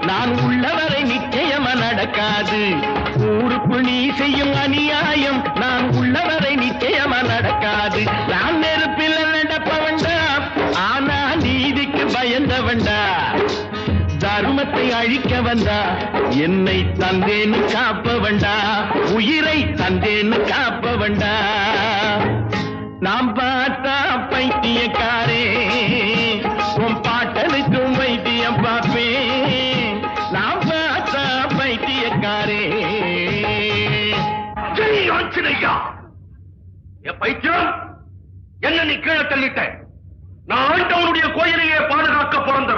நான் உள்ளவரை நிச்சயமா நடக்காது. ஊருக்குள் நீ செய்யும் அநியாயம் நான் உள்ளவரை நிச்சயமா நடக்காது. நான் நெருப்பில் நடப்பவன்டா, ஆனா நீதிக்கு பயந்தவன்டா. தர்மத்தை அழிக்க வந்தா என்னை தந்தேன்னு காப்பவன்டா, உயிரை தந்தேன்னு காப்பவன்டா. நாம் பார்த்தா பைத்தியக்காரே, உன் பாட்டனுக்கும் வைத்தியம் பார்ப்பேன். நாம் பார்த்தா பைத்தியக்காரே. ஆஞ்சனையா, என் பைத்தியம் என்ன நீ கீழே தள்ளிட்ட? நான் ஆண்டவனுடைய கோயிலையே பாதுகாக்க பிறந்தவன்.